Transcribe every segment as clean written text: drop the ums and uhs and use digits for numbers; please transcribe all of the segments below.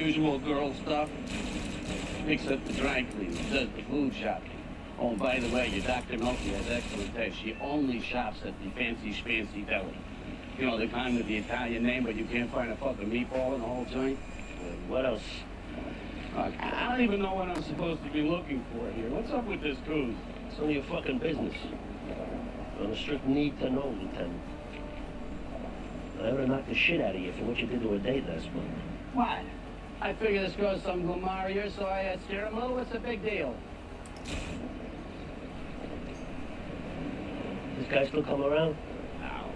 Usual girl stuff. Picks up the dry cleaning, does the food shopping. Oh, and by the way, your Dr. Milky has excellent taste. She only shops at the fancy schmancy deli. You know, the kind with the Italian name, but you can't find a fucking meatball in the whole joint. What else? I don't even know what I'm supposed to be looking for here. What's up with this coos? It's none of your fucking business. On a strict need to know, Lieutenant. I ought to knock the shit out of you for what you did to her date last month. What? I figure this girl's some glamour, so I steer him a little. What's the big deal? This guy still come around? No,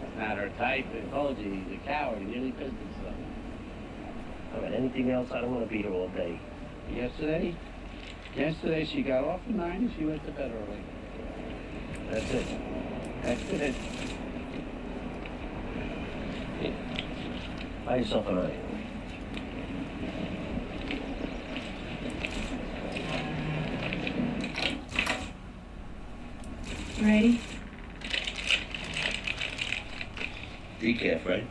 it's not her type. I told you, he's a coward. He nearly pissed himself. All right, anything else? I don't want to be here all day. Yesterday she got off at 9 and she went to bed early. That's it. That's it. Hey, buy yourself an eye. Ready? Decaf, right?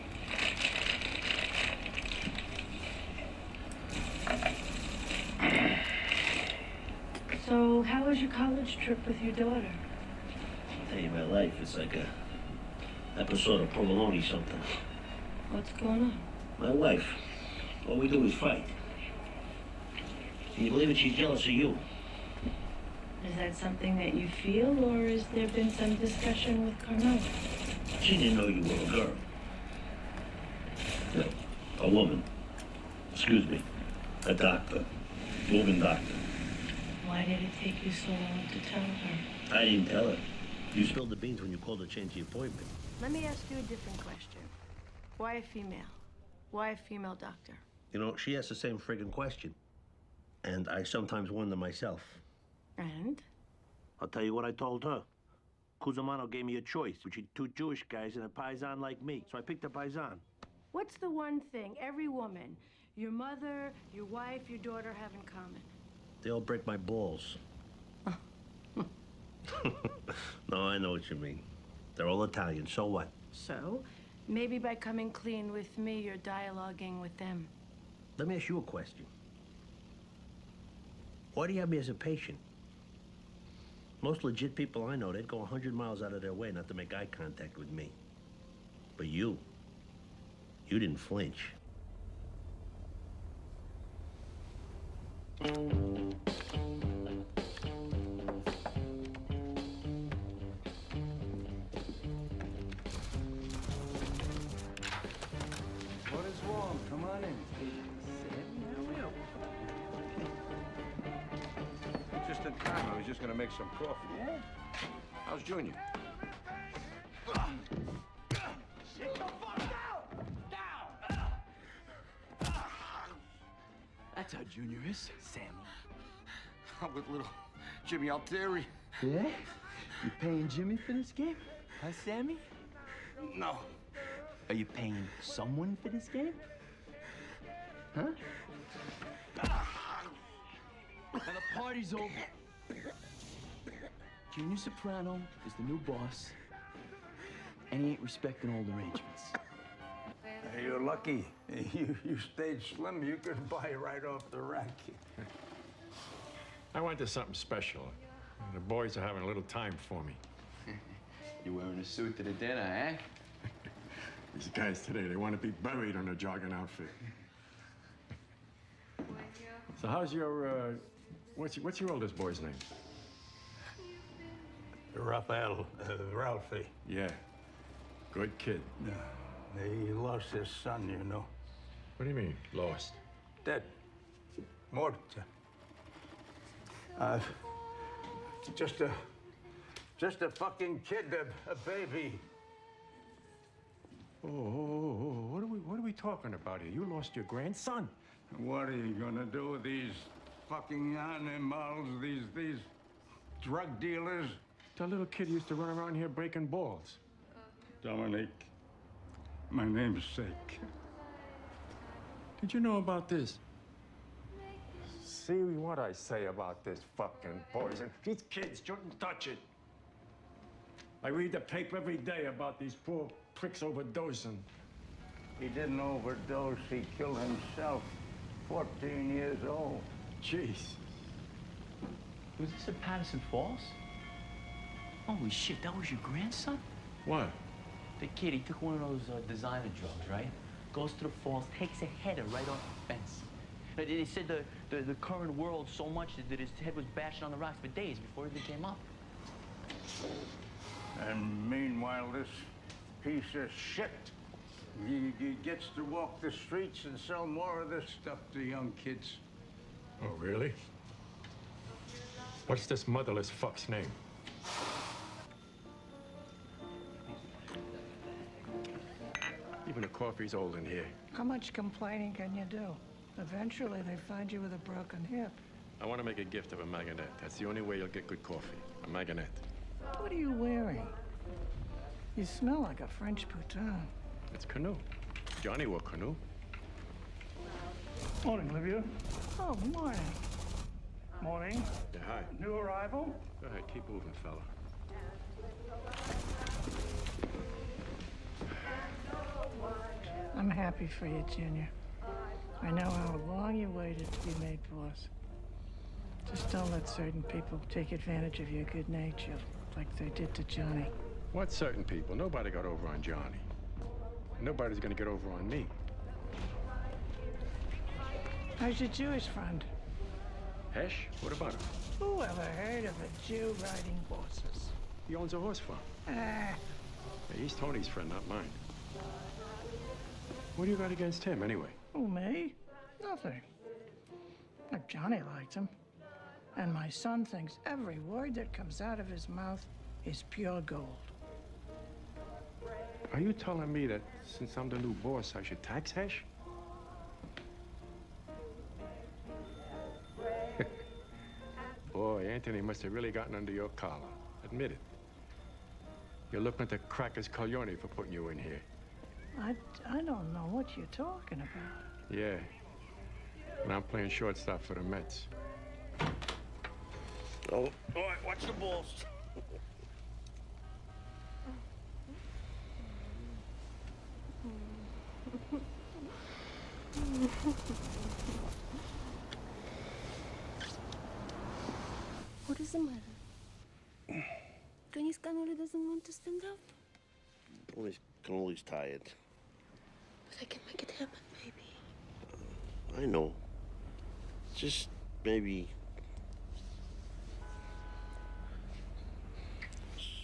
So, how was your college trip with your daughter? I'll tell you my life. It's like a episode of Provolone something. What's going on? My wife. All we do is fight. Can you believe it? She's jealous of you. Is that something that you feel, or has there been some discussion with Carmela? She didn't know you were a girl. No, a woman. Excuse me. A doctor. Woman doctor. Why did it take you so long to tell her? I didn't tell her. You spilled the beans when you called to change the appointment. Let me ask you a different question. Why a female? Why a female doctor? You know, she asks the same friggin' question. And I sometimes wonder myself. And? I'll tell you what I told her. Cusimano gave me a choice between two Jewish guys and a paisan like me. So I picked a paisan. What's the one thing every woman, your mother, your wife, your daughter have in common? They all break my balls. No, I know what you mean. They're all Italian, so what? So, maybe by coming clean with me, you're dialoguing with them. Let me ask you a question. Why do you have me as a patient? Most legit people I know, they'd go 100 miles out of their way not to make eye contact with me. But you didn't flinch. What is wrong? Come on in. Just in time. I was just gonna make some coffee. Yeah? How's Junior? Sit the fuck down! Down! That's how Junior is, Sammy. I'm with little Jimmy Altieri. Yeah? You paying Jimmy for this game? Huh, Sammy? No. Are you paying someone for this game? Huh? And the party's over. Junior Soprano is the new boss, and he ain't respecting old arrangements. Hey, you're lucky. You stayed slim. You could buy right off the rack. I went to something special. The boys are having a little time for me. You wearing a suit to the dinner, eh? These guys today, they want to be buried in a jogging outfit. So how's your, what's your oldest boy's name? Raphael, Ralphie. Yeah, good kid. He lost his son, you know. What do you mean, lost? Dead. Morto. Just a fucking kid, a baby. Oh, what are we talking about here? You lost your grandson. What are you gonna do with these fucking animals, these drug dealers? That little kid used to run around here breaking balls. Dominic, my name's Sake. Did you know about this? See what I say about this fucking poison. These kids shouldn't touch it. I read the paper every day about these poor pricks overdosing. He didn't overdose, he killed himself. 14 years old. Jeez. Was this at Patterson Falls? Holy shit, that was your grandson? What? The kid, he took one of those designer drugs, right? Goes to the falls, takes a header right off the fence. They said the current whirled so much that his head was bashing on the rocks for days before it even came up. And meanwhile, this piece of shit, he gets to walk the streets and sell more of this stuff to young kids. Oh, really? What's this motherless fuck's name? Even the coffee's old in here. How much complaining can you do? Eventually, they find you with a broken hip. I want to make a gift of a maganette. That's the only way you'll get good coffee. A maganette. What are you wearing? You smell like a French poutin. It's canoe. Johnny wore canoe. Morning, Olivia. Oh, morning. Morning. Yeah, hi. New arrival? Go ahead, keep moving, fella. I'm happy for you, Junior. I know how long you waited to be made boss. Just don't let certain people take advantage of your good nature like they did to Johnny. What certain people? Nobody got over on Johnny. Nobody's gonna get over on me. How's your Jewish friend? Hesh? What about him? Who ever heard of a Jew riding horses? He owns a horse farm. Ah, Yeah, he's Tony's friend, not mine. What do you got against him, anyway? who, me? Nothing. But Johnny liked him. And my son thinks every word that comes out of his mouth is pure gold. Are you telling me that since I'm the new boss, I should tax Hesh? Boy, Anthony must have really gotten under your collar. Admit it. You're looking to crack his Coglione for putting you in here. I don't know what you're talking about. Yeah. And I'm playing shortstop for the Mets. Oh, all right, watch the balls. What is the matter? Tony's really doesn't want to stand up. Cannoli's tired. But I can make it happen, baby. I know. Just maybe.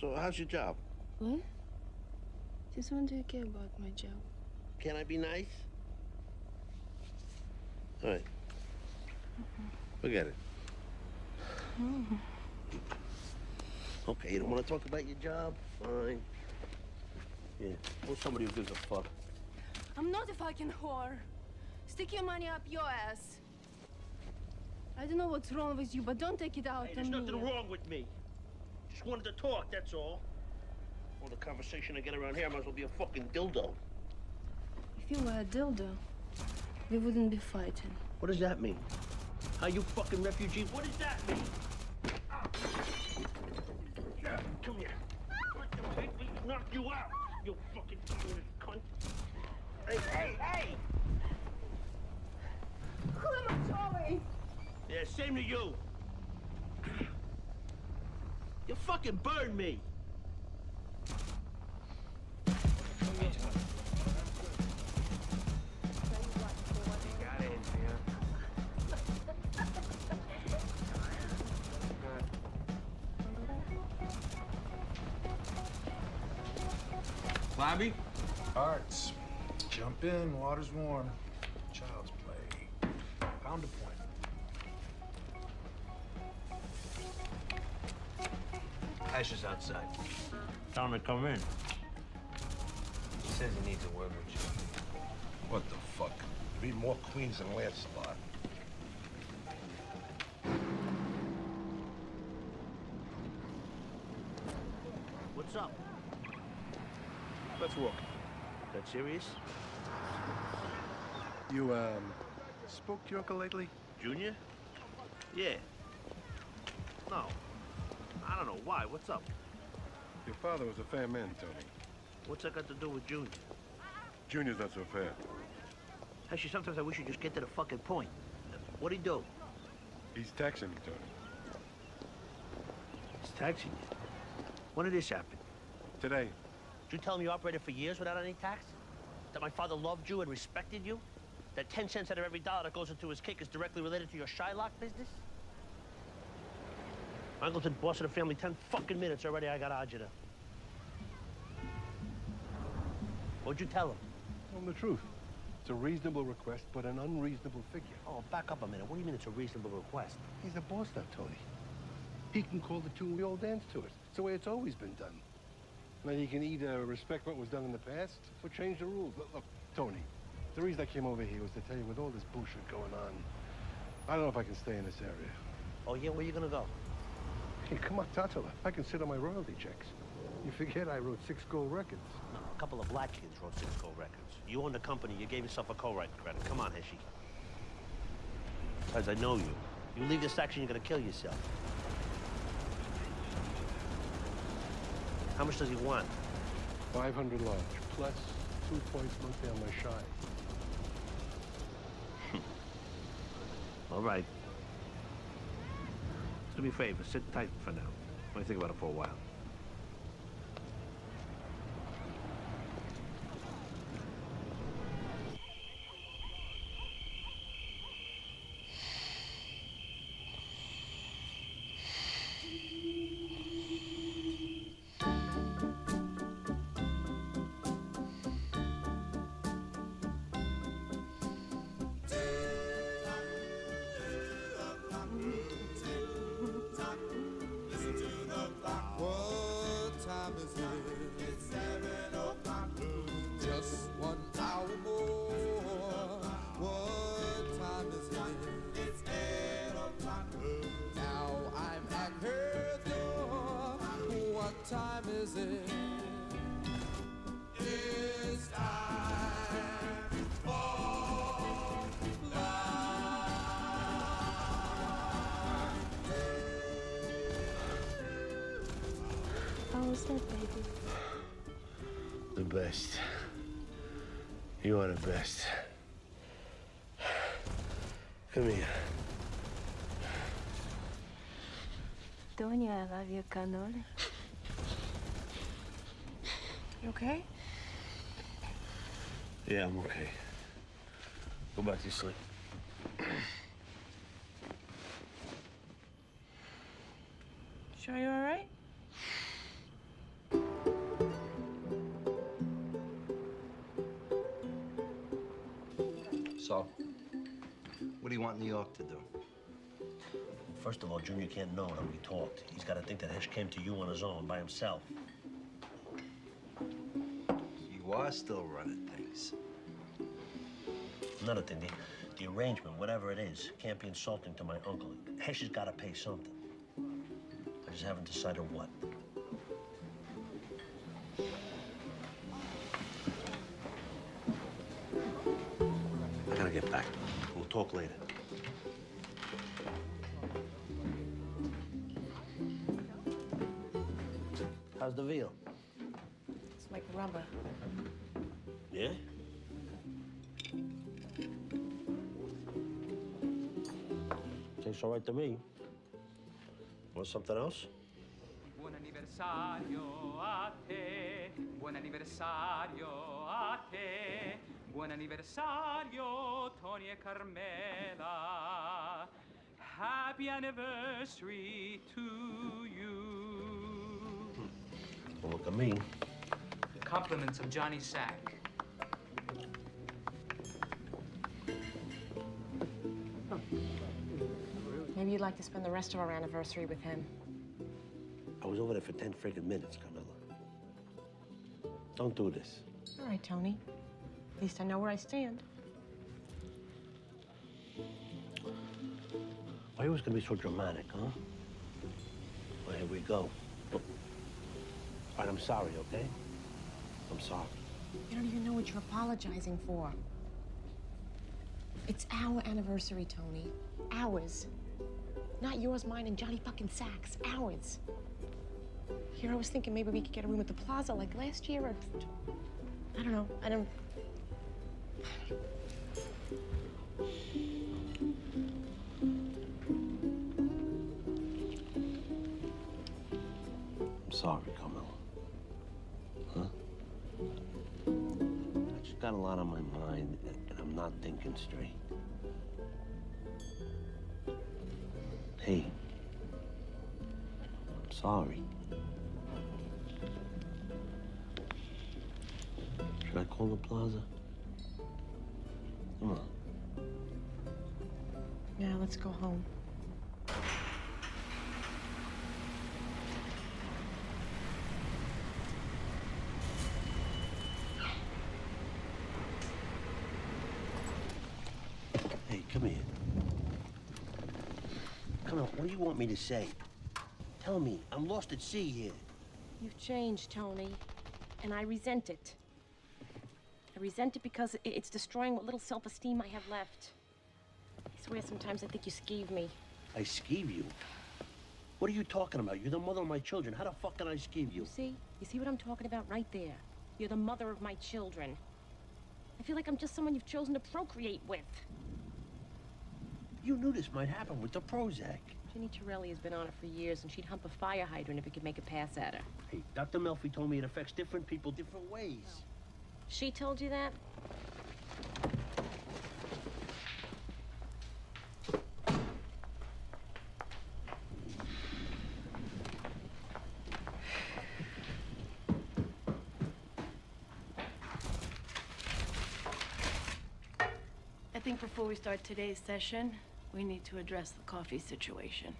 So, how's your job? What? Since when do you care about my job? Can I be nice? All right. Forget it. Okay, you don't want to talk about your job? Fine. Yeah, or somebody who gives a fuck. I'm not a fucking whore. Stick your money up your ass. I don't know what's wrong with you, but don't take it out Hey, on there's me. nothing wrong with me. Just wanted to talk, that's all. All the conversation I get around here might as well be a fucking dildo. If you were a dildo, we wouldn't be fighting. What does that mean? Are you fucking refugee? What does that mean? Yeah, come here. Knock you out, you fucking cunt. Hey! Who am I trolling? Yeah, same to you. You fucking burned me. Bobby? Arts. Jump in, water's warm. Child's play. Pound a point. Ash is outside. Tell him to come in. He says he needs a word with you. What the fuck? You need more queens than Lancelot. What's up? Let's walk. That serious? You, spoke to your uncle lately? Junior? Yeah. No. I don't know why. What's up? Your father was a fair man, Tony. What's that got to do with Junior? Junior's not so fair. Actually, sometimes I wish you'd just get to the fucking point. What'd he do? He's taxing me, Tony. He's taxing you. When did this happen? Today. Did you tell him you operated for years without any tax? That my father loved you and respected you? That 10 cents out of every dollar that goes into his cake is directly related to your Shylock business? My uncle's been boss of the family 10 fucking minutes already. I got agita. What'd you tell him? Tell him the truth. It's a reasonable request, but an unreasonable figure. Oh, back up a minute. What do you mean it's a reasonable request? He's the boss now, Tony. He can call the tune, we all dance to it. It's the way it's always been done. Now, you can either respect what was done in the past or change the rules. Look, Tony, the reason I came over here was to tell you with all this bullshit going on, I don't know if I can stay in this area. Oh, yeah? Where you gonna go? Hey, come on, Tatala. I can sit on my royalty checks. You forget I wrote 6 gold records. No, a couple of black kids wrote 6 gold records. You own the company. You gave yourself a co-write credit. Come on, Heshi. Besides, I know you. You leave this section, you're gonna kill yourself. How much does he want? 500 large, plus 2 points monthly on my shy. All right. Do me a favor, sit tight for now. Let me think about it for a while. How was that, baby? The best. You are the best. Come here. Tonya, I love your cannoli. You okay? Yeah, I'm okay. Go back to sleep. Sure you're all right? So, what do you want New York to do? First of all, Junior can't know that we talked. He's got to think that Hesh came to you on his own, by himself. You are still running things. Another thing, the arrangement, whatever it is, can't be insulting to my uncle. Hesh has got to pay something. I just haven't decided what. I gotta get back. We'll talk later. How's the veal? It's like rubber. Yeah? Tastes all right to me. Want something else? Buon anniversario a te, buon anniversario a te, buon anniversario Tony e Carmela. Happy anniversary to you. Don't look at me. Compliments of Johnny Sack. Maybe you'd like to spend the rest of our anniversary with him. I was over there for 10 friggin' minutes, Carmela. Don't do this. All right, Tony. At least I know where I stand. Why are you always gonna be so dramatic, huh? Well, here we go. Look. All right, I'm sorry, okay? I'm sorry. You don't even know what you're apologizing for. It's our anniversary, Tony. Ours. Not yours, mine, and Johnny fucking Sacks. Ours. Here, I was thinking maybe we could get a room at the Plaza like last year, or... I don't know. I don't... I'm sorry, Carmela. Huh? I just got a lot on my mind, and I'm not thinking straight. Hey, I'm sorry. Should I call the plaza? Come on. Yeah, let's go home. Hey, come here. Come on, what do you want me to say? Tell me, I'm lost at sea here. You've changed, Tony, and I resent it. I resent it because it's destroying what little self-esteem I have left. I swear sometimes I think you skeeve me. I skeeve you? What are you talking about? You're the mother of my children. How the fuck can I skeeve you? You see what I'm talking about right there? You're the mother of my children. I feel like I'm just someone you've chosen to procreate with. You knew this might happen with the Prozac. Ginny Torelli has been on it for years, and she'd hump a fire hydrant if it could make a pass at her. Hey, Dr. Melfi told me it affects different people different ways. She told you that? I think before we start today's session, we need to address the coffee situation.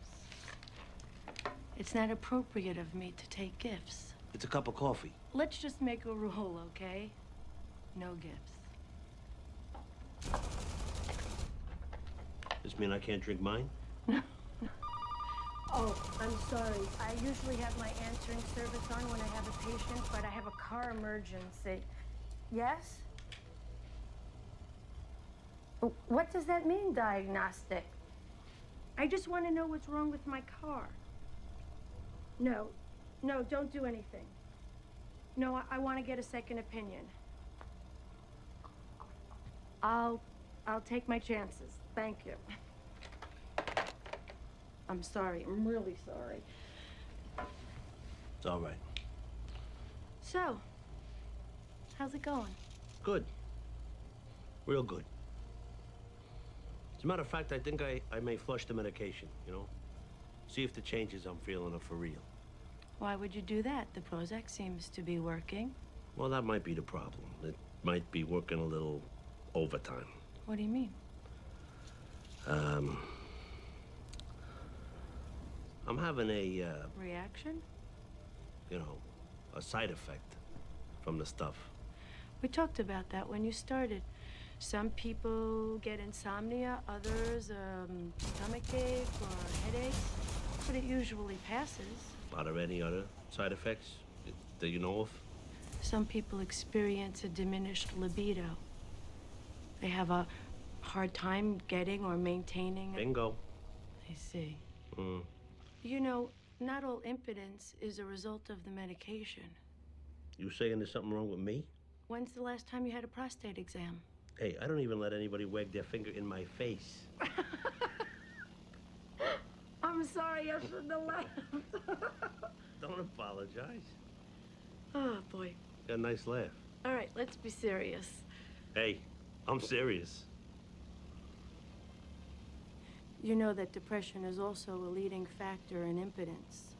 It's not appropriate of me to take gifts. It's a cup of coffee. Let's just make a rule, okay? No gifts. This mean I can't drink mine? Oh, I'm sorry. I usually have my answering service on when I have a patient, but I have a car emergency. Yes? What does that mean, diagnostic? I just want to know what's wrong with my car. No, don't do anything. No, I want to get a second opinion. I'll take my chances. Thank you. I'm sorry. I'm really sorry. It's all right. So, how's it going? Good. Real good. As a matter of fact, I think I may flush the medication, you know? See if the changes I'm feeling are for real. Why would you do that? The Prozac seems to be working. Well, that might be the problem. It might be working a little overtime. What do you mean? I'm having a, Reaction? you know, a side effect from the stuff. We talked about that when you started. Some people get insomnia, others stomachache or headaches, but it usually passes. Are there any other side effects that you know of? Some people experience a diminished libido. They have a hard time getting or maintaining. Bingo. I see. Mm. You know, not all impotence is a result of the medication. You saying there's something wrong with me? When's the last time you had a prostate exam? Hey, I don't even let anybody wag their finger in my face. I'm sorry, I shouldn't have laughed. Don't apologize. Oh, boy. Got a nice laugh. All right, let's be serious. Hey, I'm serious. You know that depression is also a leading factor in impotence.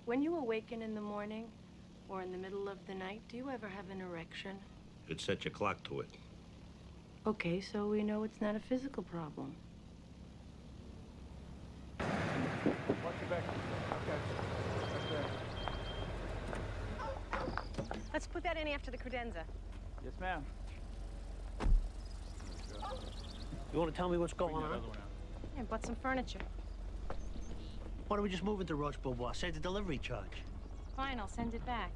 When you awaken in the morning or in the middle of the night, do you ever have an erection? You'd set your clock to it. Okay, so we know it's not a physical problem. Watch your back. Let's put that in after the credenza. Yes, ma'am. You want to tell me what's going on? Yeah, bought some furniture. Why don't we just move into Roche Beaubois? Save the delivery charge. Fine, I'll send it back.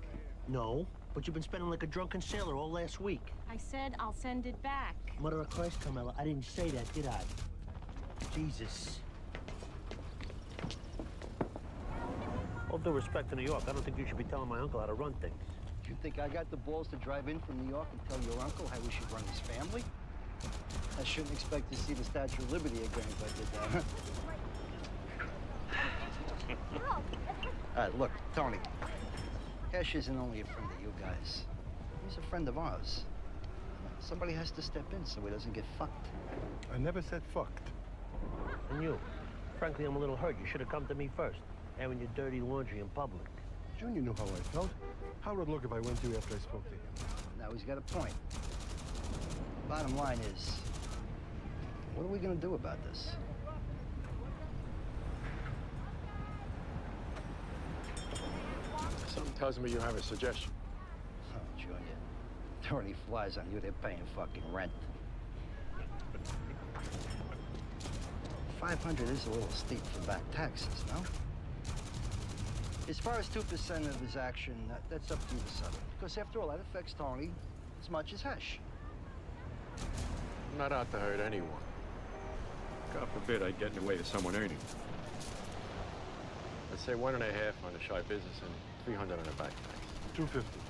No, but you've been spending like a drunken sailor all last week. I said I'll send it back. Mother of Christ, Carmela, I didn't say that, did I? Jesus. All due respect to New York, I don't think you should be telling my uncle how to run things. Do you think I got the balls to drive in from New York and tell your uncle how we should run his family? I shouldn't expect to see the Statue of Liberty again if I did that. All right, look, Tony. Hesh isn't only a friend of you guys. He's a friend of ours. Somebody has to step in so he doesn't get fucked. I never said fucked. And you? Frankly, I'm a little hurt. You should have come to me first. Airing your dirty laundry in public. Junior knew how I felt. How would it look if I went to you after I spoke to him? Now he's got a point. Bottom line is, what are we gonna do about this? Something tells me you have a suggestion. Oh, Junior. There are any flies on you, they're paying fucking rent. 500 is a little steep for back taxes, no? As far as 2% of his action, that's up to you to settle. Because after all, that affects Tony as much as Hesh. I'm not out to hurt anyone. God forbid I'd get in the way of someone earning. I'd say 1.5 on the shy business and 300 on the back tax. 250.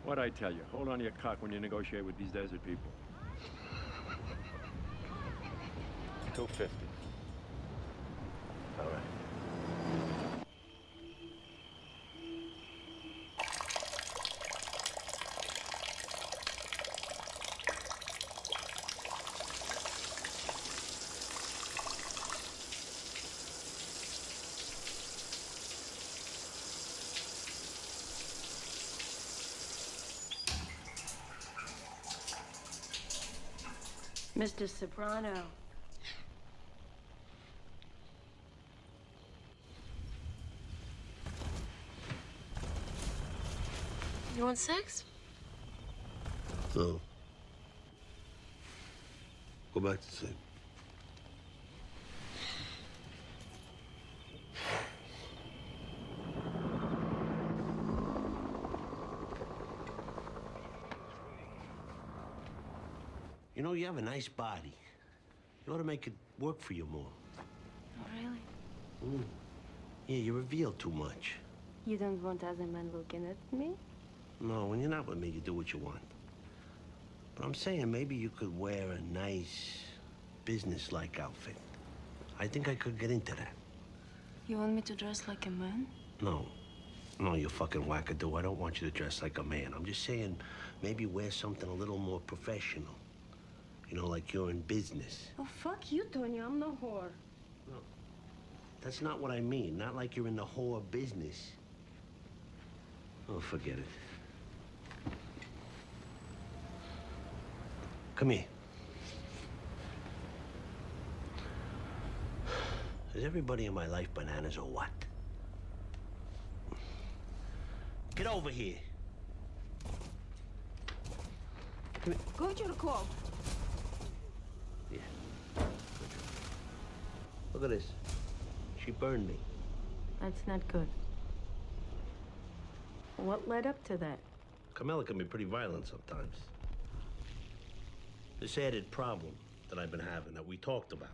What'd I tell you? Hold on to your cock when you negotiate with these desert people. 250. All right. Mr. Soprano. You want sex? No. Go back to sleep. You know, you have a nice body. You ought to make it work for you more. Oh, really? Yeah, you reveal too much. You don't want other men looking at me? No, when you're not with me, you do what you want. But I'm saying maybe you could wear a nice, business-like outfit. I think I could get into that. You want me to dress like a man? No. No, you fucking wackadoo. I don't want you to dress like a man. I'm just saying maybe wear something a little more professional. You know, like you're in business. Oh, fuck you, Tony. I'm no whore. No. That's not what I mean. Not like you're in the whore business. Oh, forget it. Come here. Is everybody in my life bananas or what? Get over here. Come here. Go to the club. Yeah. Look at this. She burned me. That's not good. What led up to that? Carmela can be pretty violent sometimes. This added problem that I've been having that we talked about.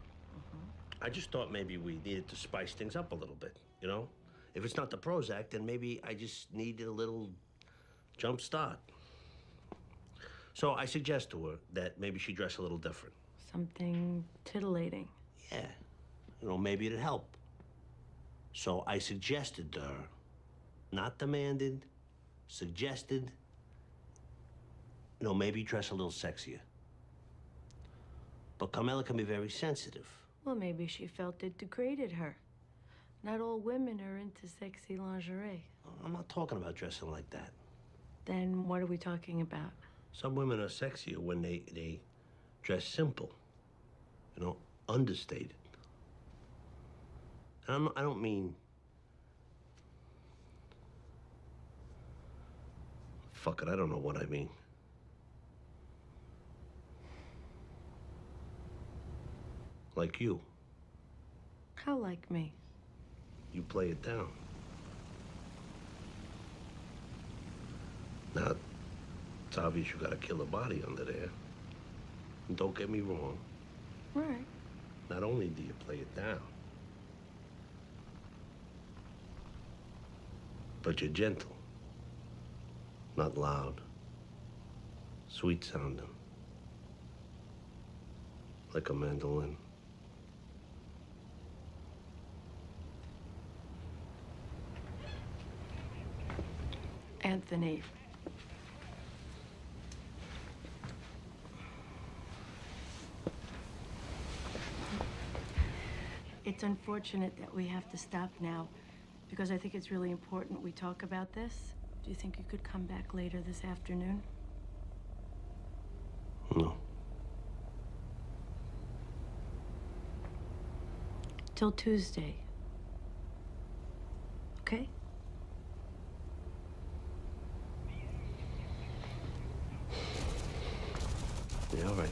I just thought maybe we needed to spice things up a little bit, you know? If it's not the Prozac, then maybe I just needed a little jump start. So I suggest to her that maybe she dress a little different. Something titillating. Yeah, you know, maybe it'd help. So I suggested to her, not demanded, suggested, you know, maybe dress a little sexier. But Carmela can be very sensitive. Well, maybe she felt it degraded her. Not all women are into sexy lingerie. I'm not talking about dressing like that. Then what are we talking about? Some women are sexier when they dress simple, you know, understated. And I don't mean... Fuck it, I don't know what I mean. Like you. How like me? You play it down. Now, it's obvious you got a killer body under there. And don't get me wrong. Right. Not only do you play it down, but you're gentle. Not loud. Sweet sounding. like a mandolin. Anthony. It's unfortunate that we have to stop now because I think it's really important we talk about this. Do you think you could come back later this afternoon? No. Till Tuesday. Okay? Yeah, all right.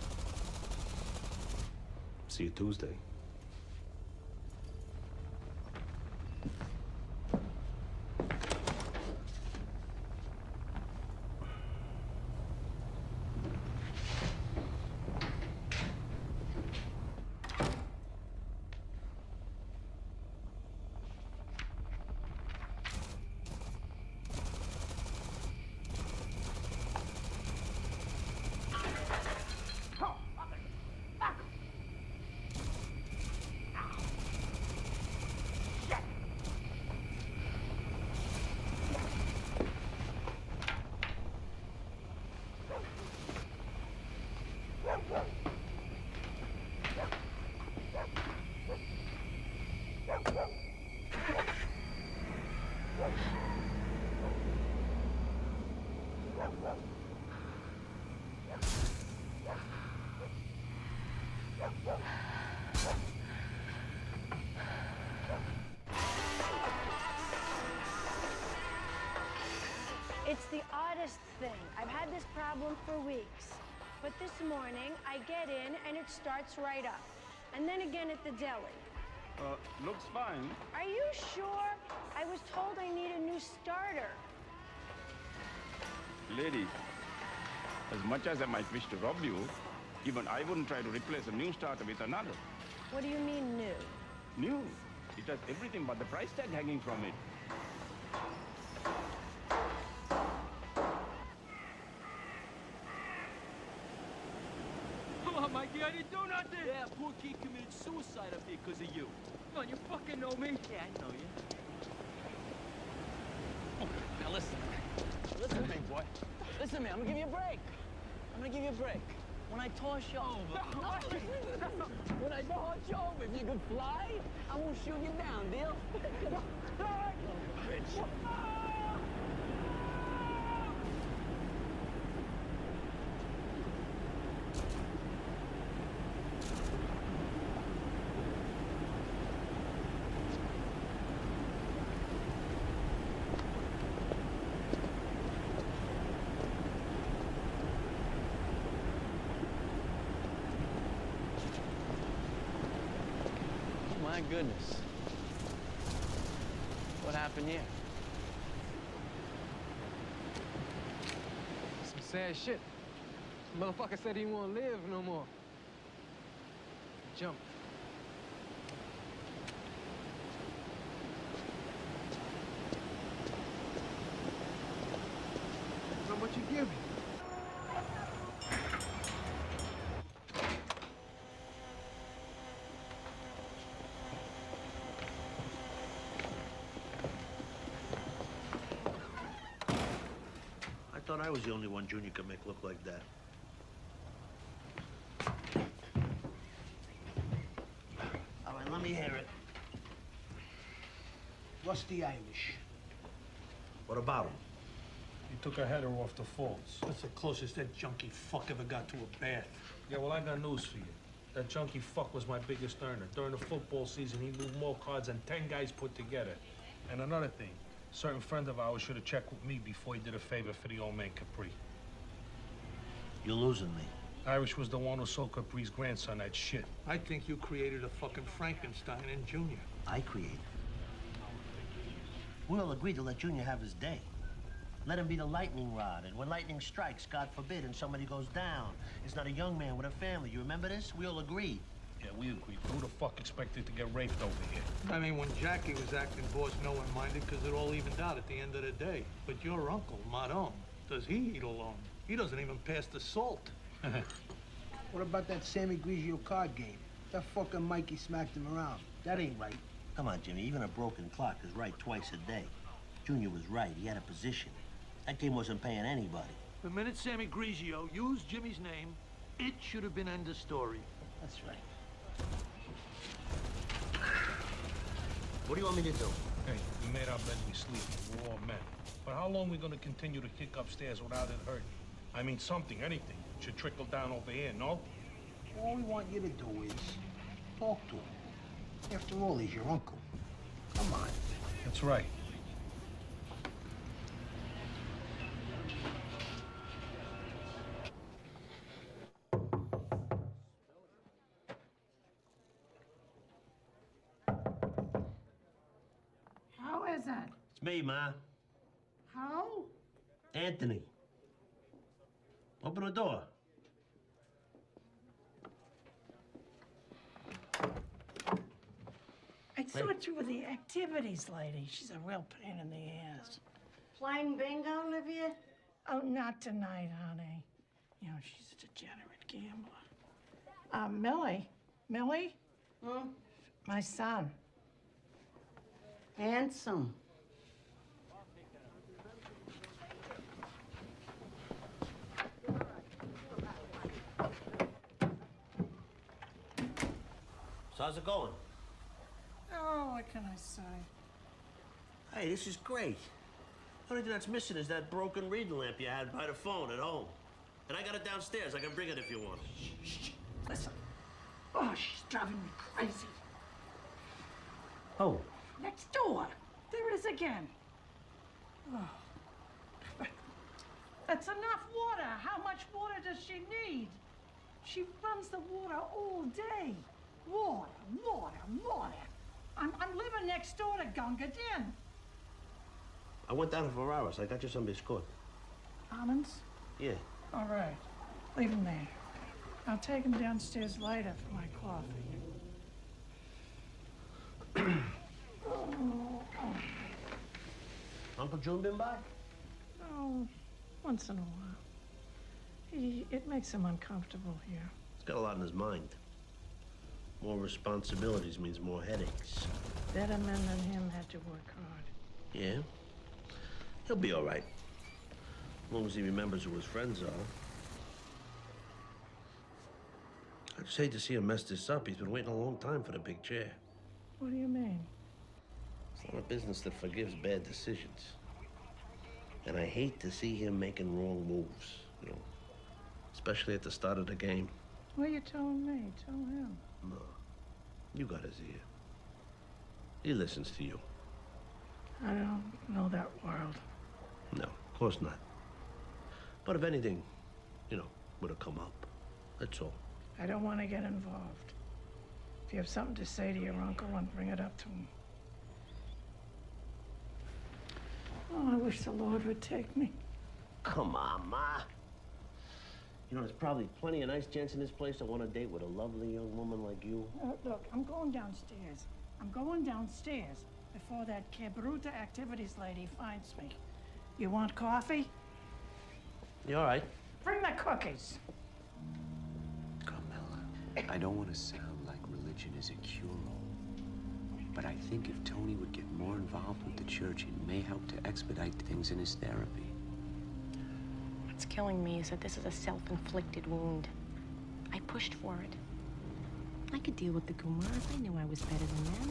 See you Tuesday. It's the oddest thing. I've had this problem for weeks. But this morning, I get in and it starts right up. And then again at the deli. Looks fine. Are you sure? I was told I need a new starter. Lady, as much as I might wish to rob you, even I wouldn't try to replace a new starter with another. What do you mean new? New? It has everything but the price tag hanging from it. Oh, Mikey, I didn't do nothing! Yeah, poor kid committed suicide up here because of you. No, you fucking know me. Yeah, I know you. Oh, now listen. Listen, big boy. Listen, man, I'm gonna give you a break. I'm gonna give you a break. When I toss you over... When I toss you over, if you could fly, I won't shoot you down, deal? Come on. Bitch. My goodness. What happened here? Some sad shit. Motherfucker said he won't live no more. Jump. How much you give me? I thought I was the only one Junior could make look like that. All right, let me hear it. What's the Irish? What about him? He took a header off the falls. That's the closest that junkie fuck ever got to a bath. Yeah, well, I got news for you. That junkie fuck was my biggest earner. During the football season, he moved more cards than 10 guys put together. And another thing, a certain friend of ours should have checked with me before he did a favor for the old man Capri. You're losing me. Irish was the one who sold Capri's grandson that shit. I think you created a fucking Frankenstein in Junior. I created. We all agreed to let Junior have his day. Let him be the lightning rod, and when lightning strikes, God forbid, and somebody goes down, it's not a young man with a family. You remember this? We all agreed. Yeah, we agreed. Who the fuck expected to get raped over here? I mean, when Jackie was acting boss, no one minded because it all evened out at the end of the day. But your uncle, Madame, does he eat alone? He doesn't even pass the salt. What about that Sammy Grigio card game? That fucking Mikey smacked him around. That ain't right. Come on, Jimmy. Even a broken clock is right twice a day. Junior was right. He had a position. That game wasn't paying anybody. The minute Sammy Grigio used Jimmy's name, it should have been end of story. That's right. What do you want me to do? Hey, we made our bed, we sleep. We're all men. But how long are we gonna continue to kick upstairs without it hurting? I mean, something, anything, should trickle down over here, no? All we want you to do is talk to him. After all, he's your uncle. Come on. That's right. How is it? It's me, Ma. How? Anthony. Open the door. I thought you were the activities lady. She's a real pain in the ass. Playing bingo, Olivia? Oh, not tonight, honey. You know, she's a degenerate gambler. Millie. Millie? Hmm? My son. Handsome. So how's it going? Oh, what can I say? Hey, this is great. The only thing that's missing is that broken reading lamp you had by the phone at home. And I got it downstairs. I can bring it if you want. Shh. Listen. Oh, she's driving me crazy. Oh. Next door. There it is again. Oh. That's enough water. How much water does she need? She runs the water all day. Water, water, water. I'm living next door to Gunga Din. I went down for hours. I got you some biscuit. Almonds? Yeah. All right. Leave them there. I'll take them downstairs later for my coffee. Uncle June been by? Oh, once in a while. It makes him uncomfortable here. He's got a lot on his mind. More responsibilities means more headaches. Better men than him had to work hard. Yeah? He'll be all right. As long as he remembers who his friends are. I just hate to see him mess this up. He's been waiting a long time for the big chair. What do you mean? It's not a business that forgives bad decisions. And I hate to see him making wrong moves, you know, especially at the start of the game. What are you telling me? Tell him. No, you got his ear. He listens to you. I don't know that world. No, of course not. But if anything, you know, would have come up, that's all. I don't want to get involved. If you have something to say to your uncle, and bring it up to him. Oh, I wish the Lord would take me. Come on, Ma. You know, there's probably plenty of nice gents in this place that want to date with a lovely young woman like you. Look, I'm going downstairs. I'm going downstairs before that Cabruta activities lady finds me. You want coffee? You all right? Bring the cookies. Carmela, I don't want to sound like religion is a cure-all, but I think if Tony would get more involved with the church, it may help to expedite things in his therapy. What's killing me is that this is a self-inflicted wound. I pushed for it. I could deal with the Kumars. I knew I was better than them.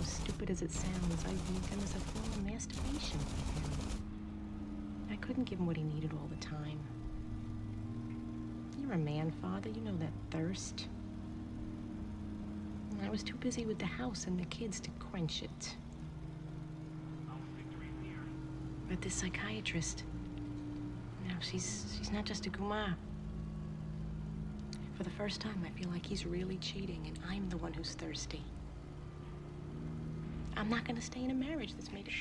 As stupid as it sounds, I viewed them as a form of masturbation for him. I couldn't give him what he needed all the time. You're a man, Father. You know that thirst. And I was too busy with the house and the kids to quench it. But this psychiatrist, you know, she's not just a Kumar. For the first time, I feel like he's really cheating, and I'm the one who's thirsty. I'm not gonna stay in a marriage that's made of...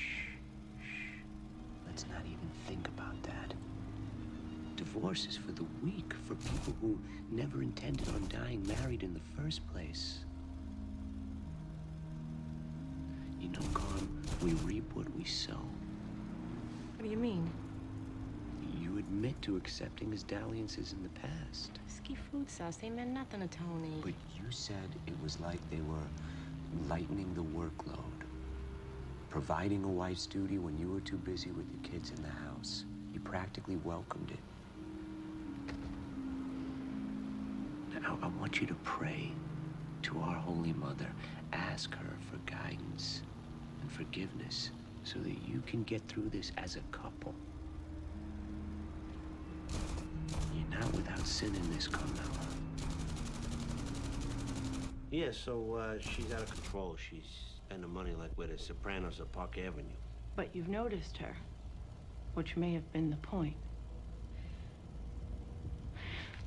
Let's not even think about that. Divorce is for the weak, for people who never intended on dying married in the first place. You know, Carm, we reap what we sow. What do you mean? You admit to accepting his dalliances in the past. Pesky food sauce, they meant nothing to Tony. But you said it was like they were lightening the workload. Providing a wife's duty when you were too busy with your kids in the house. You practically welcomed it. Now, I want you to pray to our Holy Mother. Ask her for guidance and forgiveness so that you can get through this as a couple. You're not without sin in this, Carmela. Yeah, so she's out of control. She's spending money like we're the Sopranos of Park Avenue. But you've noticed her, which may have been the point.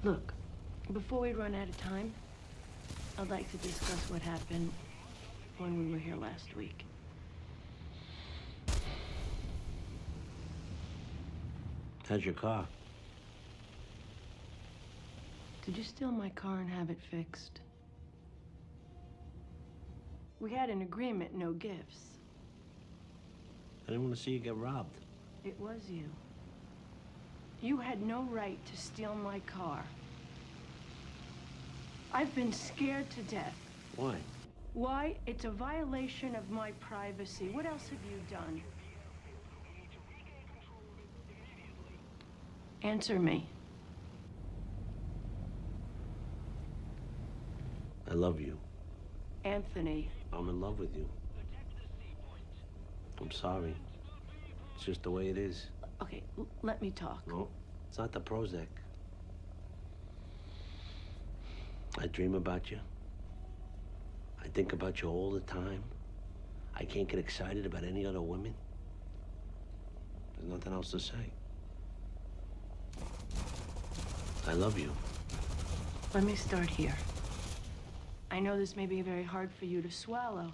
Look, before we run out of time, I'd like to discuss what happened when we were here last week. How's your car? Did you steal my car and have it fixed? We had an agreement, no gifts. I didn't want to see you get robbed. It was you. You had no right to steal my car. I've been scared to death. Why? Why? It's a violation of my privacy. What else have you done? Answer me. I love you. Anthony. I'm in love with you. I'm sorry. It's just the way it is. Okay, let me talk. No, it's not the Prozac. I dream about you. I think about you all the time. I can't get excited about any other women. There's nothing else to say. I love you. Let me start here. I know this may be very hard for you to swallow,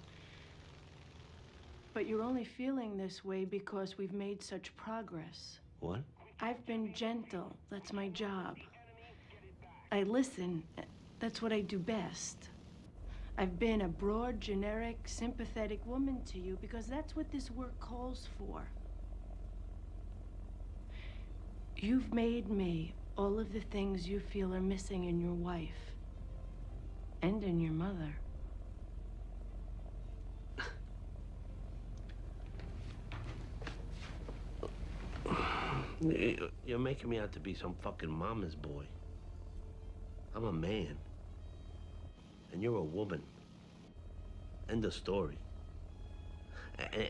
but you're only feeling this way because we've made such progress. What? I've been gentle. That's my job. I listen. That's what I do best. I've been a broad, generic, sympathetic woman to you because that's what this work calls for. You've made me all of the things you feel are missing in your wife and in your mother. You're making me out to be some fucking mama's boy. I'm a man. And you're a woman. End of story.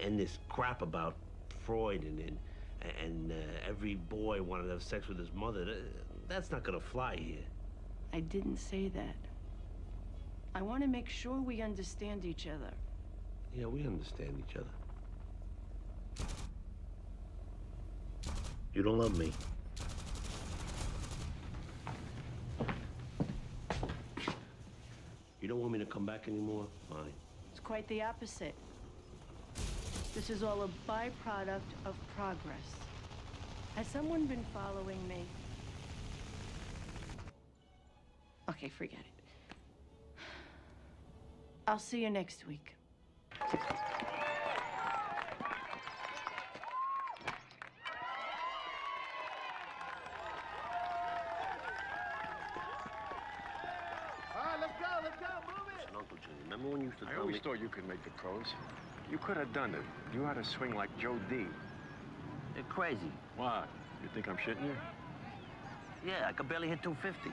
And this crap about Freud and every boy wanted to have sex with his mother, that's not gonna fly here. I didn't say that. I want to make sure we understand each other. Yeah, we understand each other. You don't love me. You don't want me to come back anymore? Fine. It's quite the opposite. This is all a byproduct of progress. Has someone been following me? Okay, forget it. I'll see you next week. Uncle Jimmy, remember when you used to I tell always me... thought you could make the pros. You could have done it. You had to swing like Joe D. You're crazy. What? You think I'm shitting you? Yeah, I could barely hit 250.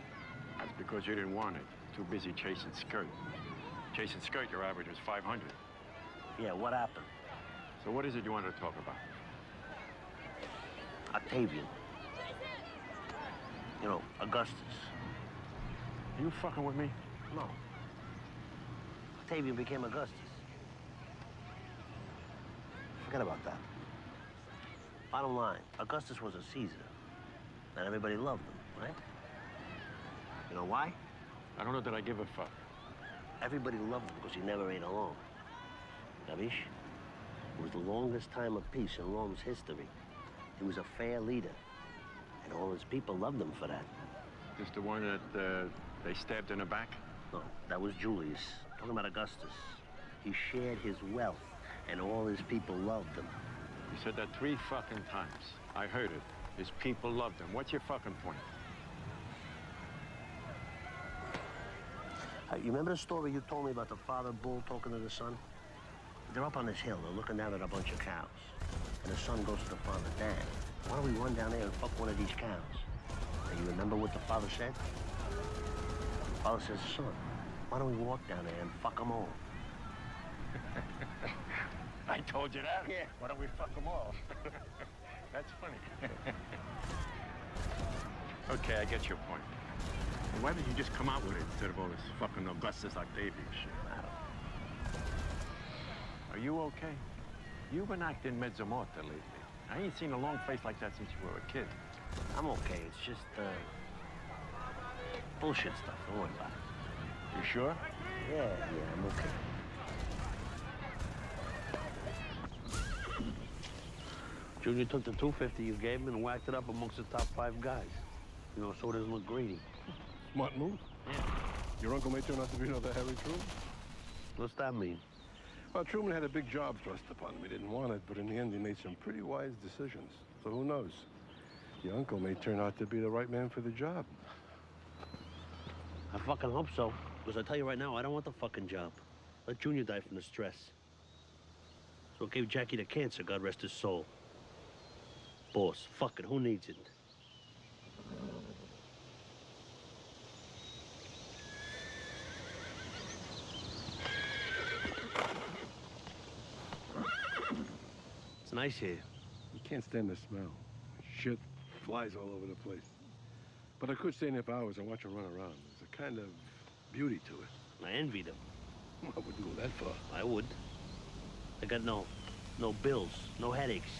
That's because you didn't want it. Too busy chasing skirt. Chasing skirt, your average was 500. Yeah, what happened? So what is it you wanted to talk about? Octavian. You know, Augustus. Are you fucking with me? No. Octavian became Augustus. Forget about that. Bottom line, Augustus was a Caesar. And everybody loved him, right? You know why? I don't know that I give a fuck. Everybody loved him because he never ate alone. Gavish? It was the longest time of peace in Rome's history. He was a fair leader. And all his people loved him for that. Just the one that they stabbed in the back? No, that was Julius. Talking about Augustus. He shared his wealth, and all his people loved him. You said that 3 fucking times. I heard it. His people loved him. What's your fucking point? You remember the story you told me about the father bull talking to the son? They're up on this hill. They're looking down at a bunch of cows. And the son goes to the father, Dad, why don't we run down there and fuck one of these cows? And you remember what the father said? The father says, son, why don't we walk down there and fuck them all? I told you that? Yeah. Why don't we fuck them all? That's funny. Okay, I get your point. Well, why didn't you just come out with it instead of all this fucking Augustus Octavius shit? Are you okay? You've been acting mezzo morta lately. I ain't seen a long face like that since you were a kid. I'm okay. It's just, bullshit stuff. Don't worry about it. You sure? Yeah, I'm okay. Junior took the $250 you gave him and whacked it up amongst the top 5 guys. You know, so it doesn't look greedy. Smart move. Yeah. Your uncle may turn out to be another Harry Truman. What's that mean? Well, Truman had a big job thrust upon him. He didn't want it, but in the end, he made some pretty wise decisions. So who knows? Your uncle may turn out to be the right man for the job. I fucking hope so. Because I tell you right now, I don't want the fucking job. Let Junior die from the stress. So it gave Jackie the cancer, God rest his soul. Boss, fuck it, who needs it? It's nice here. You can't stand the smell. Shit flies all over the place. But I could stay in there for hours and watch them run around. There's a kind of beauty to it. I envy them. I wouldn't go that far. I would. I got no bills, no headaches,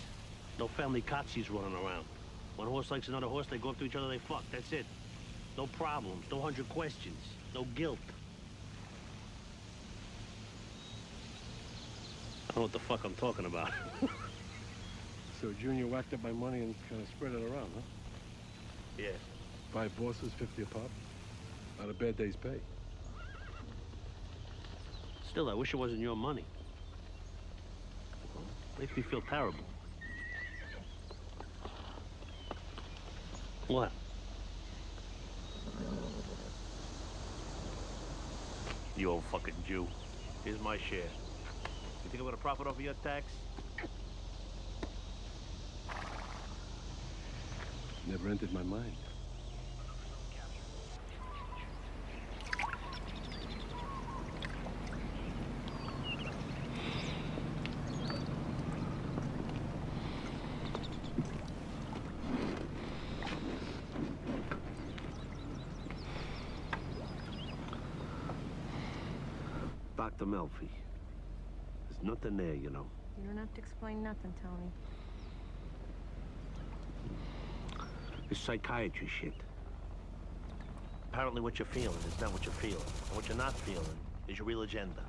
no family cotsies running around. One horse likes another horse, they go up to each other, they fuck. That's it. No problems, no 100 questions, no guilt. I don't know what the fuck I'm talking about. So Junior whacked up my money and kind of spread it around, huh? Yeah. 5 bosses, 50 a pop. Not a bad day's pay. Still, I wish it wasn't your money. Makes me feel terrible. What? You old fucking Jew. Here's my share. You think I'm gonna profit off of your tax? Never entered my mind. Dr. Melfi. There's nothing there, you know. You don't have to explain nothing, Tony. It's psychiatry shit. Apparently what you're feeling is not what you're feeling. And what you're not feeling is your real agenda.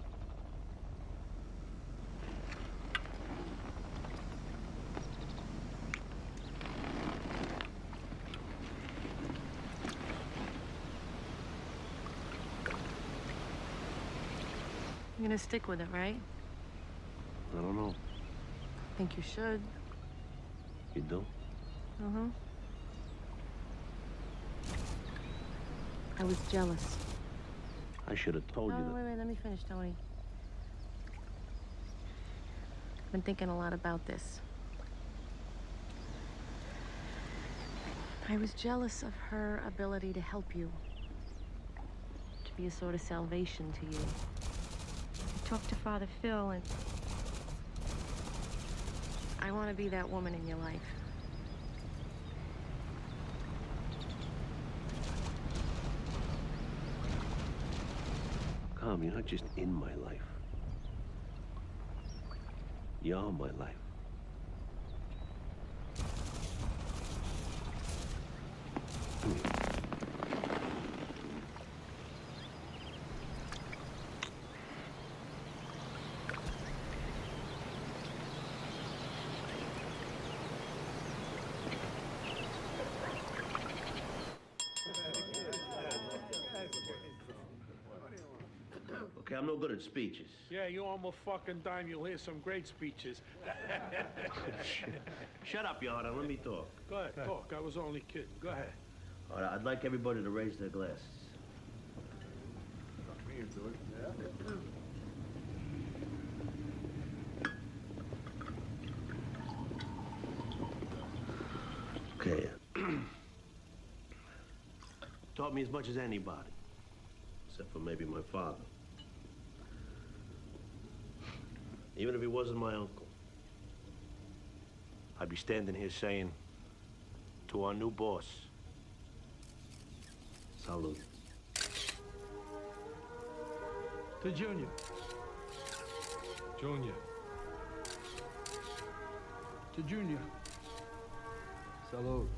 You're gonna stick with it, right? I don't know. I think you should. You do? Uh-huh. I was jealous. I should have told you that. Wait, let me finish, Tony. I've been thinking a lot about this. I was jealous of her ability to help you. To be a sort of salvation to you. I talked to Father Phil, and I want to be that woman in your life. You're not just in my life. You're my life. Okay, I'm no good at speeches. Yeah, you on a fucking dime. You'll hear some great speeches. Shut up, Your Honor. Let me talk. Go ahead, talk. I was only kidding. Go ahead. All right, I'd like everybody to raise their glasses. Me into it. Yeah. Okay. Taught me as much as anybody, except for maybe my father. Even if he wasn't my uncle, I'd be standing here saying to our new boss, salute. To Junior. Junior. To Junior. Salute.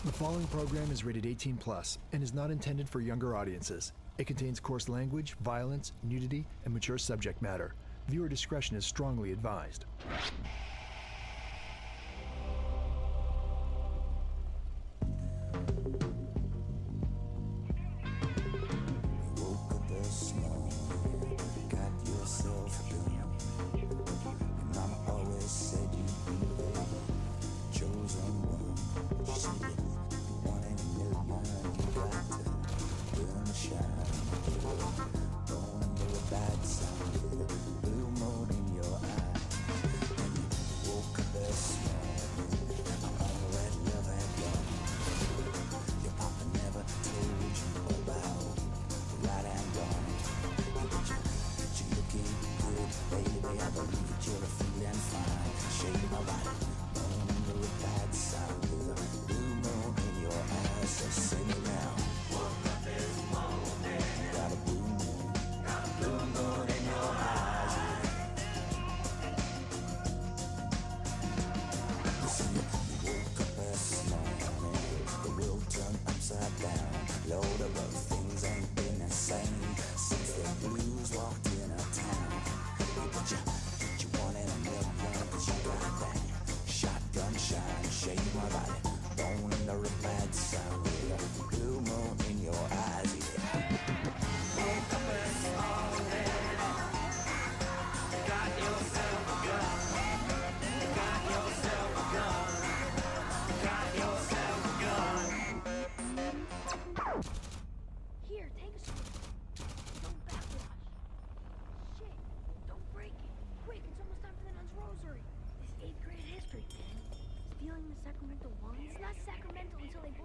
The following program is rated 18+ and is not intended for younger audiences. It contains coarse language, violence, nudity, and mature subject matter. Viewer discretion is strongly advised.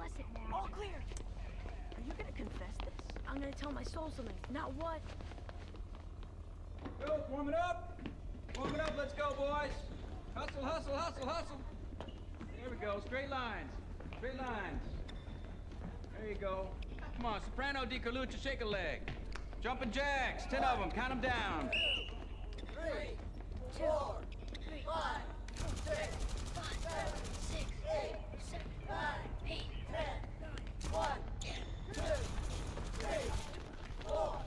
Listen, all clear. Are you gonna confess this? I'm gonna tell my soul something. Now what? Go, warm it up. Warm it up, let's go, boys. Hustle, hustle, hustle, hustle. There we go, straight lines. Straight lines. There you go. Come on, soprano di Carlucci, shake a leg. Jumping jacks, 10 of them, count them down. 3, 4, 5, 6, 7, 6, 8, 7, 9, 8, 10, 1, 2, 3, 4,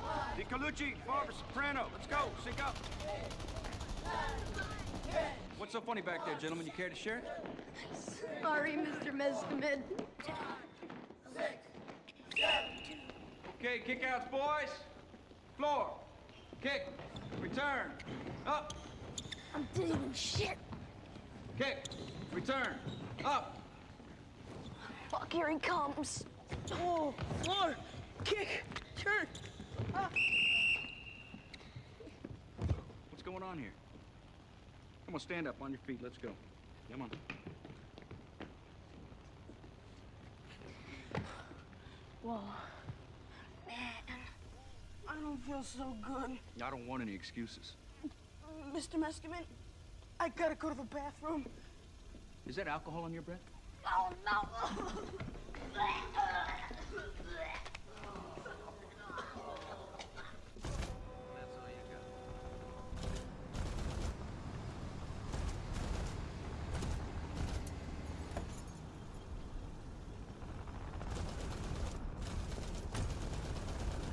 5. Di Carlucci, Farber, soprano. Let's go, sync up. What's so funny back there, gentlemen? You care to share it? Sorry, Mr. Mestamid. Okay, kick outs, boys. Floor. Kick. Return. Up. I'm doing shit. Kick. Return. Up. Fuck, here he comes. Oh, floor. Kick. Turn. Up. What's going on here? Come on, stand up on your feet. Let's go. Come on. Whoa. Man, I don't feel so good. I don't want any excuses. Mr. Mescamin, I gotta go to the bathroom. Is that alcohol on your breath? Oh, no.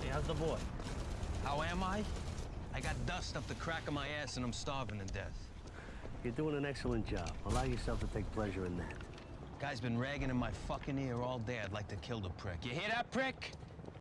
Hey, how's the boy? How am I? I got dust up the crack of my ass and I'm starving to death. You're doing an excellent job. Allow yourself to take pleasure in that. Guy's been ragging in my fucking ear all day. I'd like to kill the prick. You hear that, prick?